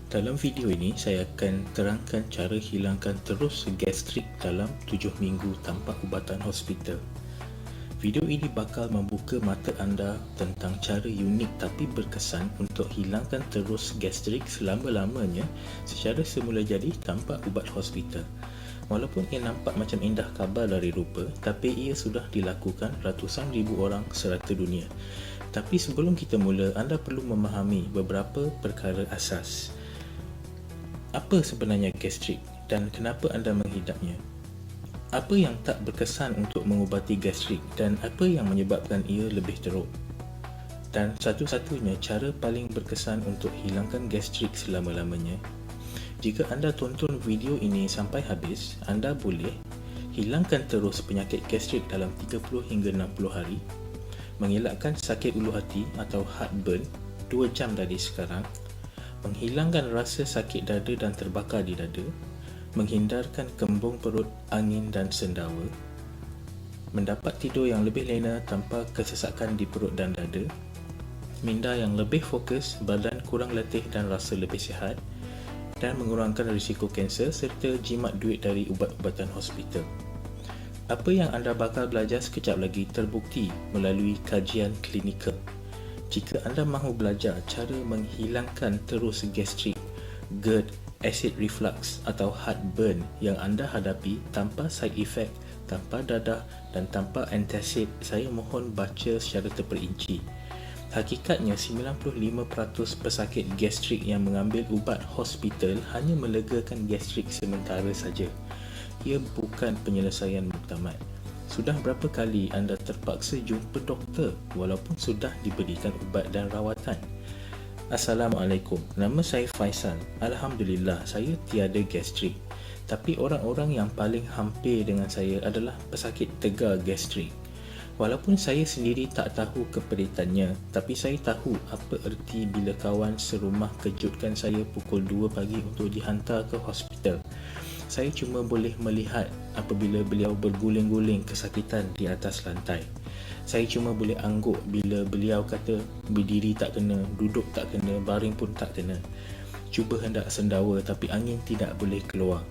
Dalam video ini, saya akan terangkan cara hilangkan terus gastrik dalam 7 minggu tanpa ubatan hospital. Video ini bakal membuka mata anda tentang cara unik tapi berkesan untuk hilangkan terus gastrik selama-lamanya secara semula jadi tanpa ubat hospital. Walaupun ia nampak macam indah khabar dari rupa, tapi ia sudah dilakukan ratusan ribu orang serata dunia. Tapi sebelum kita mula, anda perlu memahami beberapa perkara asas. Apa sebenarnya gastrik dan kenapa anda menghidapnya? Apa yang tak berkesan untuk mengubati gastrik dan apa yang menyebabkan ia lebih teruk? Dan satu-satunya cara paling berkesan untuk hilangkan gastrik selama-lamanya. Jika anda tonton video ini sampai habis, anda boleh hilangkan terus penyakit gastrik dalam 30 hingga 60 hari, mengelakkan sakit ulu hati atau heartburn 2 jam dari sekarang, menghilangkan rasa sakit dada dan terbakar di dada, menghindarkan kembung perut, angin dan sendawa, mendapat tidur yang lebih lena tanpa kesesakan di perut dan dada, minda yang lebih fokus, badan kurang letih dan rasa lebih sihat, dan mengurangkan risiko kanser serta jimat duit dari ubat-ubatan hospital. Apa yang anda bakal belajar sekejap lagi terbukti melalui kajian klinikal. Jika anda mahu belajar cara menghilangkan terus gastrik, GERD, acid reflux atau heartburn yang anda hadapi tanpa side effect, tanpa dadah dan tanpa antacid, saya mohon baca secara terperinci. Hakikatnya 95% pesakit gastrik yang mengambil ubat hospital hanya melegakan gastrik sementara saja. Ia bukan penyelesaian muktamad. Sudah berapa kali anda terpaksa jumpa doktor walaupun sudah diberikan ubat dan rawatan? Assalamualaikum, nama saya Faisal. Alhamdulillah, saya tiada gastrik. Tapi orang-orang yang paling hampir dengan saya adalah pesakit tegar gastrik. Walaupun saya sendiri tak tahu keperitannya, tapi saya tahu apa erti bila kawan serumah kejutkan saya pukul 2 pagi untuk dihantar ke hospital. Saya cuma boleh melihat apabila beliau berguling-guling kesakitan di atas lantai. Saya cuma boleh angguk bila beliau kata berdiri tak kena, duduk tak kena, baring pun tak kena. Cuba hendak sendawa tapi angin tidak boleh keluar.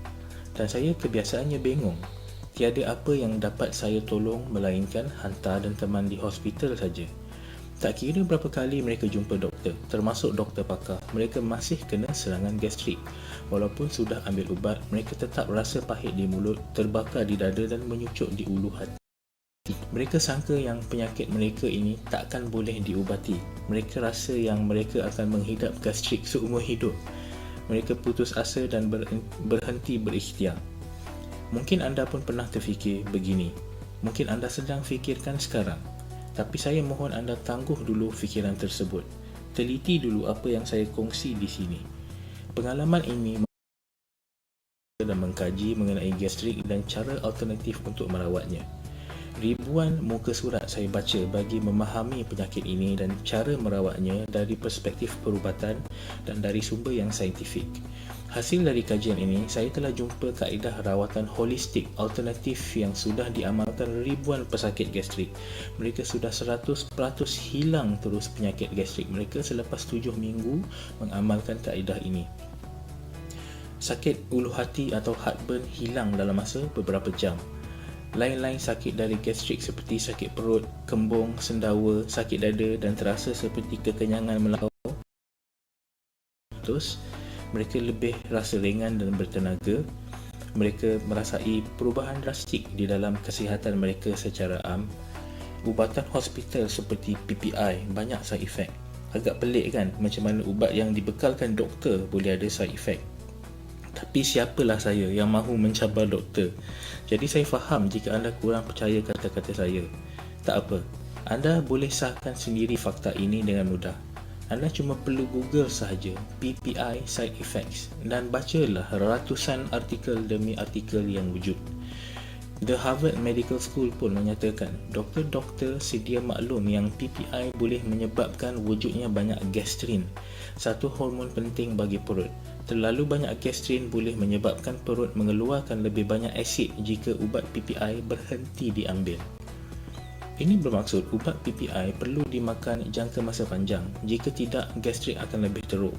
Dan saya kebiasaannya bengong. Tiada apa yang dapat saya tolong melainkan hantar dan teman di hospital saja. Tak kira berapa kali mereka jumpa doktor, termasuk doktor pakar, mereka masih kena serangan gastrik. Walaupun sudah ambil ubat, mereka tetap rasa pahit di mulut, terbakar di dada dan menyucuk di ulu hati. Mereka sangka yang penyakit mereka ini takkan boleh diubati. Mereka rasa yang mereka akan menghidap gastrik seumur hidup. Mereka putus asa dan berhenti berikhtiar. Mungkin anda pun pernah terfikir begini. Mungkin anda sedang fikirkan sekarang. Tapi saya mohon anda tangguh dulu fikiran tersebut. Teliti dulu apa yang saya kongsi di sini. Pengalaman ini dan mengkaji mengenai gastrik dan cara alternatif untuk merawatnya. Ribuan muka surat saya baca bagi memahami penyakit ini dan cara merawatnya dari perspektif perubatan dan dari sumber yang saintifik. Hasil dari kajian ini, saya telah jumpa kaedah rawatan holistik alternatif yang sudah diamalkan ribuan pesakit gastrik. Mereka sudah 100% hilang terus penyakit gastrik mereka selepas 7 minggu mengamalkan kaedah ini. Sakit ulu hati atau heartburn hilang dalam masa beberapa jam. Lain-lain sakit dari gastrik seperti sakit perut, kembung, sendawa, sakit dada dan terasa seperti kekenyangan melampau. Terus, mereka lebih rasa ringan dan bertenaga. Mereka merasai perubahan drastik di dalam kesihatan mereka secara am. Ubatan hospital seperti PPI banyak side effect. Agak pelik kan macam mana ubat yang dibekalkan doktor boleh ada side effect. Tapi siapalah saya yang mahu mencabar doktor. Jadi saya faham jika anda kurang percaya kata-kata saya. Tak apa, anda boleh sahkan sendiri fakta ini dengan mudah. Anda cuma perlu Google sahaja PPI side effects dan bacalah ratusan artikel demi artikel yang wujud. The Harvard Medical School pun menyatakan doktor-doktor sedia maklum yang PPI boleh menyebabkan wujudnya banyak gastrin, satu hormon penting bagi perut. Terlalu banyak gastrin boleh menyebabkan perut mengeluarkan lebih banyak asid jika ubat PPI berhenti diambil. Ini bermaksud ubat PPI perlu dimakan jangka masa panjang, jika tidak gastrik akan lebih teruk.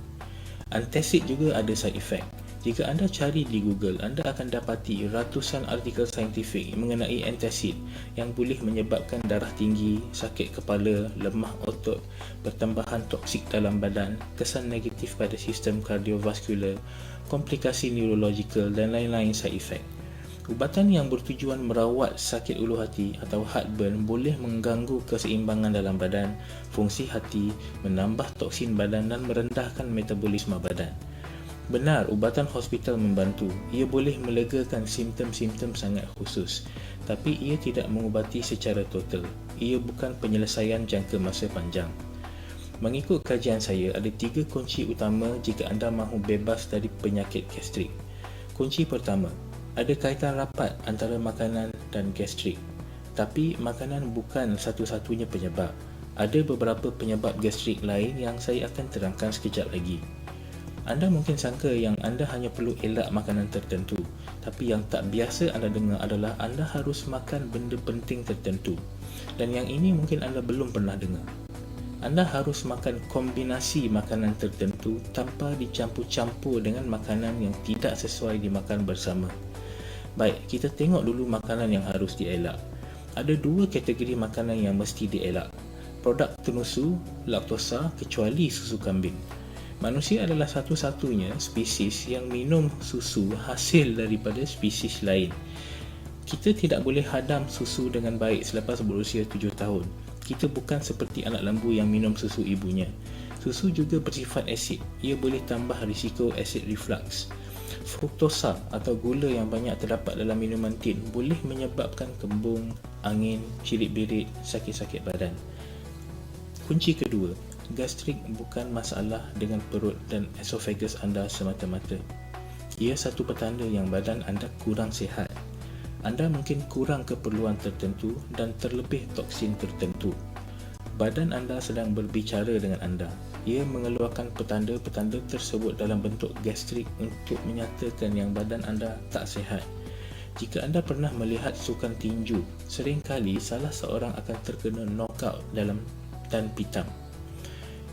Antacid juga ada side effect. Jika anda cari di Google, anda akan dapati ratusan artikel saintifik mengenai antacid yang boleh menyebabkan darah tinggi, sakit kepala, lemah otot, pertambahan toksik dalam badan, kesan negatif pada sistem kardiovaskular, komplikasi neurologikal dan lain-lain side effect. Ubatan yang bertujuan merawat sakit ulu hati atau heartburn boleh mengganggu keseimbangan dalam badan, fungsi hati, menambah toksin badan dan merendahkan metabolisme badan. Benar, ubatan hospital membantu. Ia boleh melegakan simptom-simptom sangat khusus, tapi ia tidak mengubati secara total. Ia bukan penyelesaian jangka masa panjang. Mengikut kajian saya, ada 3 kunci utama jika anda mahu bebas dari penyakit gastrik. Kunci pertama, ada kaitan rapat antara makanan dan gastrik. Tapi makanan bukan satu-satunya penyebab. Ada beberapa penyebab gastrik lain yang saya akan terangkan sekejap lagi. Anda mungkin sangka yang anda hanya perlu elak makanan tertentu, tapi yang tak biasa anda dengar adalah anda harus makan benda penting tertentu. Dan yang ini mungkin anda belum pernah dengar. Anda harus makan kombinasi makanan tertentu tanpa dicampur-campur dengan makanan yang tidak sesuai dimakan bersama. Baik, kita tengok dulu makanan yang harus dielak. Ada 2 kategori makanan yang mesti dielak. Produk tenusu, laktosa kecuali susu kambing. Manusia adalah satu-satunya spesies yang minum susu hasil daripada spesies lain. Kita tidak boleh hadam susu dengan baik selepas berusia 7 tahun. Kita bukan seperti anak lembu yang minum susu ibunya. Susu juga bersifat asid. Ia boleh tambah risiko acid reflux. Fruktosa atau gula yang banyak terdapat dalam minuman tin boleh menyebabkan kembung, angin, cirit-birit, sakit-sakit badan. Kunci kedua, gastrik bukan masalah dengan perut dan esophagus anda semata-mata. Ia satu petanda yang badan anda kurang sihat. Anda mungkin kurang keperluan tertentu dan terlebih toksin tertentu. Badan anda sedang berbicara dengan anda. Ia mengeluarkan petanda-petanda tersebut dalam bentuk gastrik untuk menyatakan yang badan anda tak sihat. Jika anda pernah melihat sukan tinju, seringkali salah seorang akan terkena knockout dalam dan pitam.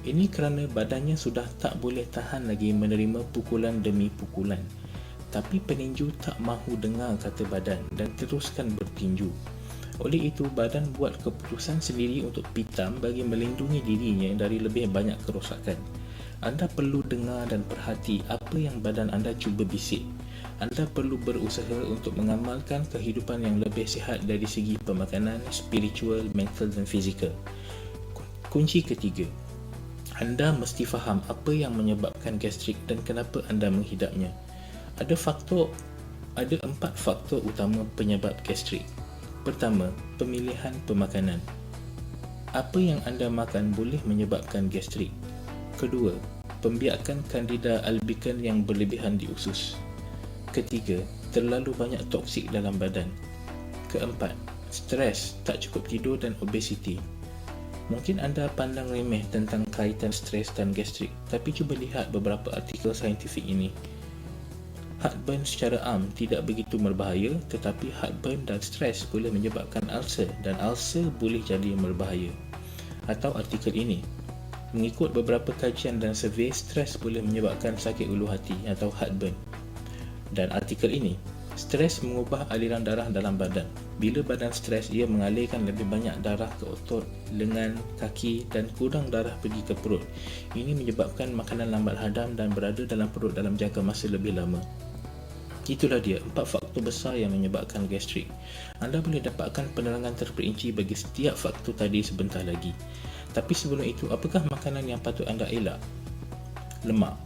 Ini kerana badannya sudah tak boleh tahan lagi menerima pukulan demi pukulan. Tapi peninju tak mahu dengar kata badan dan teruskan bertinju. Oleh itu, badan buat keputusan sendiri untuk pitam bagi melindungi dirinya dari lebih banyak kerosakan. Anda perlu dengar dan perhati apa yang badan anda cuba bisik. Anda perlu berusaha untuk mengamalkan kehidupan yang lebih sihat dari segi pemakanan, spiritual, mental dan fizikal. Kunci ketiga, anda mesti faham apa yang menyebabkan gastrik dan kenapa anda menghidapnya. Ada 4 faktor utama penyebab gastrik. Pertama, pemilihan pemakanan. Apa yang anda makan boleh menyebabkan gastrik. Kedua, pembiakan Candida albicans yang berlebihan di usus. Ketiga, terlalu banyak toksik dalam badan. Keempat, stres, tak cukup tidur dan obesiti. Mungkin anda pandang remeh tentang kaitan stres dan gastrik, tapi cuba lihat beberapa artikel saintifik ini. Heartburn secara am tidak begitu berbahaya, tetapi heartburn dan stres boleh menyebabkan ulcer dan ulcer boleh jadi berbahaya. Atau artikel ini, mengikut beberapa kajian dan survey, stres boleh menyebabkan sakit ulu hati atau heartburn. Dan artikel ini, stres mengubah aliran darah dalam badan. Bila badan stres, ia mengalirkan lebih banyak darah ke otot, lengan, kaki dan kurang darah pergi ke perut. Ini menyebabkan makanan lambat hadam dan berada dalam perut dalam jangka masa lebih lama. Itulah dia 4 faktor besar yang menyebabkan gastrik. Anda boleh dapatkan penerangan terperinci bagi setiap faktor tadi sebentar lagi. Tapi sebelum itu, apakah makanan yang patut anda elak? Lemak.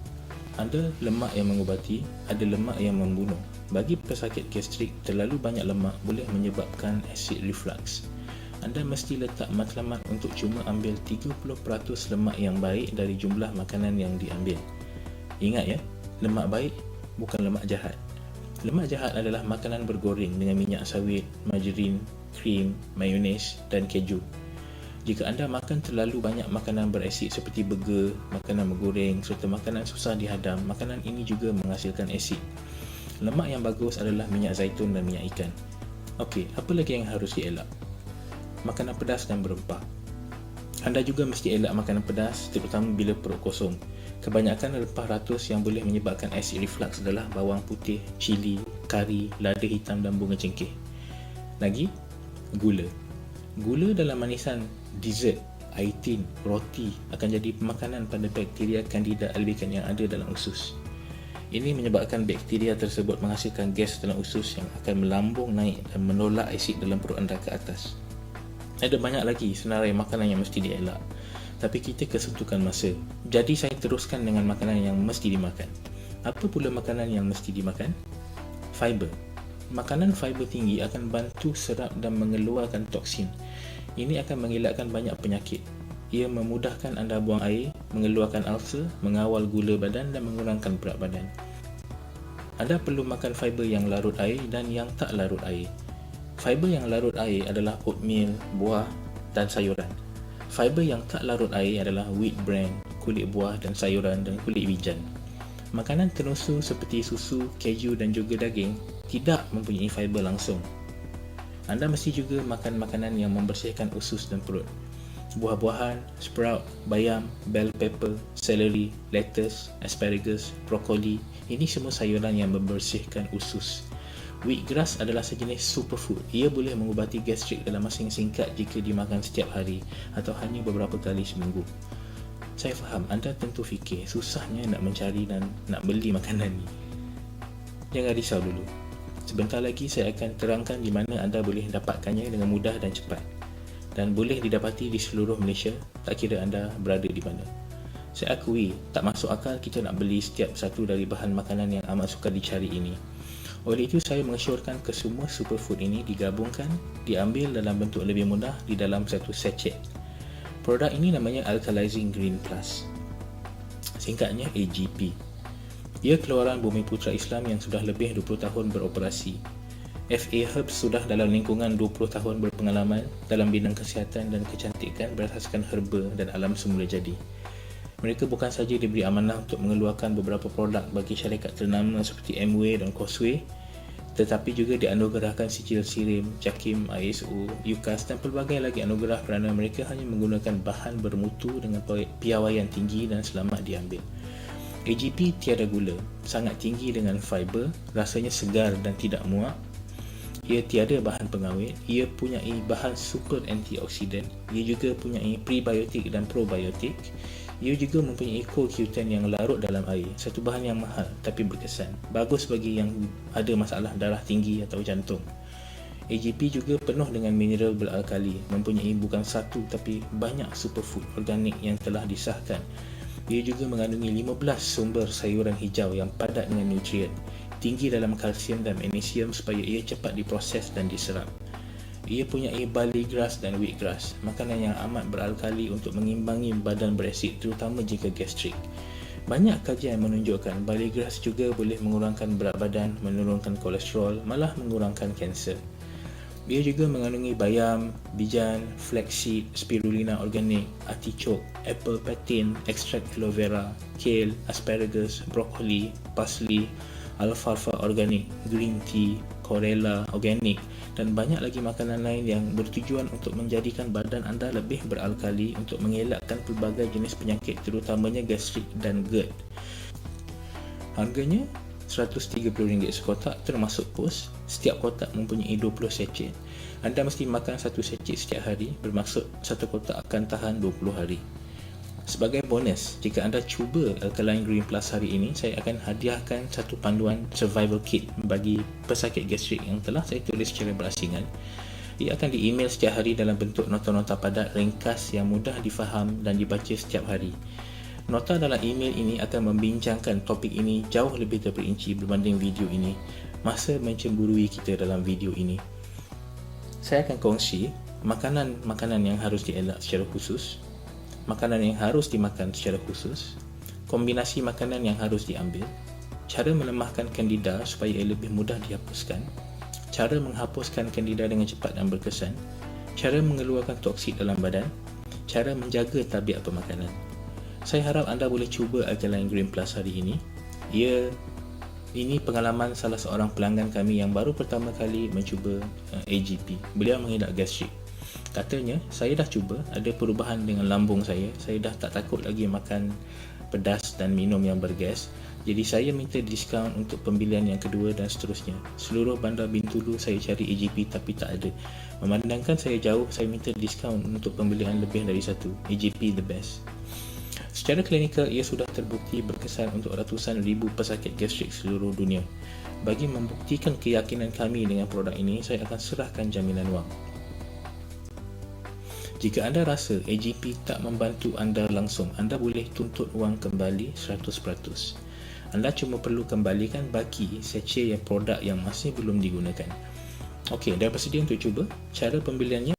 Ada lemak yang mengubati, ada lemak yang membunuh. Bagi pesakit gastrik, terlalu banyak lemak boleh menyebabkan acid reflux. Anda mesti letak matlamat untuk cuma ambil 30% lemak yang baik dari jumlah makanan yang diambil. Ingat ya, lemak baik bukan lemak jahat. Lemak jahat adalah makanan bergoreng dengan minyak sawit, margarin, krim, mayones dan keju. Jika anda makan terlalu banyak makanan berasid seperti burger, makanan bergoreng serta makanan susah dihadam, makanan ini juga menghasilkan asid. Lemak yang bagus adalah minyak zaitun dan minyak ikan. Okey, apa lagi yang harus dielak? Makanan pedas dan berempah. Anda juga mesti elak makanan pedas, terutama bila perut kosong. Kebanyakan rempah ratus yang boleh menyebabkan acid reflux adalah bawang putih, cili, kari, lada hitam dan bunga cengkeh. Lagi, gula. Gula dalam manisan, dessert, air tin, roti akan jadi pemakanan pada bakteria Candida albicans yang ada dalam usus. Ini menyebabkan bakteria tersebut menghasilkan gas dalam usus yang akan melambung naik dan menolak asid dalam perut anda ke atas. Ada banyak lagi senarai makanan yang mesti dielak, tapi kita kesentukan masa. Jadi saya teruskan dengan makanan yang mesti dimakan. Apa pula makanan yang mesti dimakan? Fiber. Makanan fiber tinggi akan bantu serap dan mengeluarkan toksin. Ini akan mengelakkan banyak penyakit. Ia memudahkan anda buang air, mengeluarkan ulcer, mengawal gula badan dan mengurangkan berat badan. Anda perlu makan fiber yang larut air dan yang tak larut air. Fiber yang larut air adalah oatmeal, buah dan sayuran. Fiber yang tak larut air adalah wheat bran, kulit buah dan sayuran dan kulit wijan. Makanan tenusu seperti susu, keju dan juga daging tidak mempunyai fiber langsung. Anda mesti juga makan makanan yang membersihkan usus dan perut. Buah-buahan, sprout, bayam, bell pepper, celery, lettuce, asparagus, brokoli, ini semua sayuran yang membersihkan usus. Wheatgrass adalah sejenis superfood. Ia boleh mengubati gastrik dalam masa yang singkat jika dimakan setiap hari atau hanya beberapa kali seminggu. Saya faham anda tentu fikir susahnya nak mencari dan nak beli makanan ni. Jangan risau dulu. Sebentar lagi saya akan terangkan di mana anda boleh dapatkannya dengan mudah dan cepat, dan boleh didapati di seluruh Malaysia, tak kira anda berada di mana. Saya akui tak masuk akal kita nak beli setiap satu dari bahan makanan yang amat sukar dicari ini. Oleh itu saya mengesyorkan kesemua superfood ini digabungkan, diambil dalam bentuk lebih mudah di dalam satu sachet. Produk ini namanya Alkalizing Green Plus, singkatnya AGP. Ia keluaran Bumiputra Islam yang sudah lebih 20 tahun beroperasi. FA Herbs sudah dalam lingkungan 20 tahun berpengalaman dalam bidang kesihatan dan kecantikan berasaskan herba dan alam semula jadi. Mereka bukan saja diberi amanah untuk mengeluarkan beberapa produk bagi syarikat ternama seperti Amway dan Causeway, tetapi juga dianugerahkan sijil SIRIM, JAKIM, ISO, UKAS dan pelbagai lagi anugerah kerana mereka hanya menggunakan bahan bermutu dengan piawaian tinggi dan selamat diambil. AGP tiada gula, sangat tinggi dengan fiber, rasanya segar dan tidak muak. Ia tiada bahan pengawet, ia punyai bahan super antioksidan, ia juga punyai prebiotik dan probiotik. Ia juga mempunyai CoQ10 yang larut dalam air, satu bahan yang mahal tapi berkesan, bagus bagi yang ada masalah darah tinggi atau jantung. AGP juga penuh dengan mineral beralkali, mempunyai bukan satu tapi banyak superfood organik yang telah disahkan. Ia juga mengandungi 15 sumber sayuran hijau yang padat dengan nutrien, tinggi dalam kalsium dan magnesium supaya ia cepat diproses dan diserap. Ia punyai barley grass dan wheatgrass, makanan yang amat beralkali untuk mengimbangi badan berasid terutama jika gastrik. Banyak kajian menunjukkan barley grass juga boleh mengurangkan berat badan, menurunkan kolesterol, malah mengurangkan kanser. Ia juga mengandungi bayam, bijan, flaxseed, spirulina organik, artichoke, apple patin, ekstrak aloe vera, kale, asparagus, brokoli, parsley, alfalfa organik, green tea, chlorella organik dan banyak lagi makanan lain yang bertujuan untuk menjadikan badan anda lebih beralkali untuk mengelakkan pelbagai jenis penyakit terutamanya gastrik dan GERD. Harganya RM130 sekotak termasuk pos. Setiap kotak mempunyai 20 sachet. Anda mesti makan satu sachet setiap hari, bermaksud satu kotak akan tahan 20 hari. Sebagai bonus, jika anda cuba Alkaline Green Plus hari ini, saya akan hadiahkan satu panduan survival kit bagi pesakit gastrik yang telah saya tulis secara berasingan. Ia akan di-email setiap hari dalam bentuk nota-nota padat ringkas yang mudah difaham dan dibaca setiap hari. Nota dalam email ini akan membincangkan topik ini jauh lebih terperinci berbanding video ini, masa mencemburui kita dalam video ini. Saya akan kongsi makanan-makanan yang harus dielak secara khusus, makanan yang harus dimakan secara khusus, kombinasi makanan yang harus diambil, cara melemahkan kandida supaya ia lebih mudah dihapuskan, cara menghapuskan kandida dengan cepat dan berkesan, cara mengeluarkan toksik dalam badan, cara menjaga tabiat pemakanan. Saya harap anda boleh cuba Alkaline Green Plus hari ini. Ini pengalaman salah seorang pelanggan kami yang baru pertama kali mencuba AGP. Beliau mengelak gastrik. Katanya, saya dah cuba, ada perubahan dengan lambung saya dah tak takut lagi makan pedas dan minum yang bergas. Jadi saya minta diskaun untuk pembelian yang kedua dan seterusnya. Seluruh bandar Bintulu saya cari AGP tapi tak ada. Memandangkan saya jauh, saya minta diskaun untuk pembelian lebih dari satu. AGP the best. Secara klinikal, ia sudah terbukti berkesan untuk ratusan ribu pesakit gastrik seluruh dunia. Bagi membuktikan keyakinan kami dengan produk ini, saya akan serahkan jaminan wang. Jika anda rasa AGP tak membantu anda langsung, anda boleh tuntut wang kembali 100%. Anda cuma perlu kembalikan baki sachet yang produk yang masih belum digunakan. Okey, dah bersedia untuk cuba? Cara pembeliannya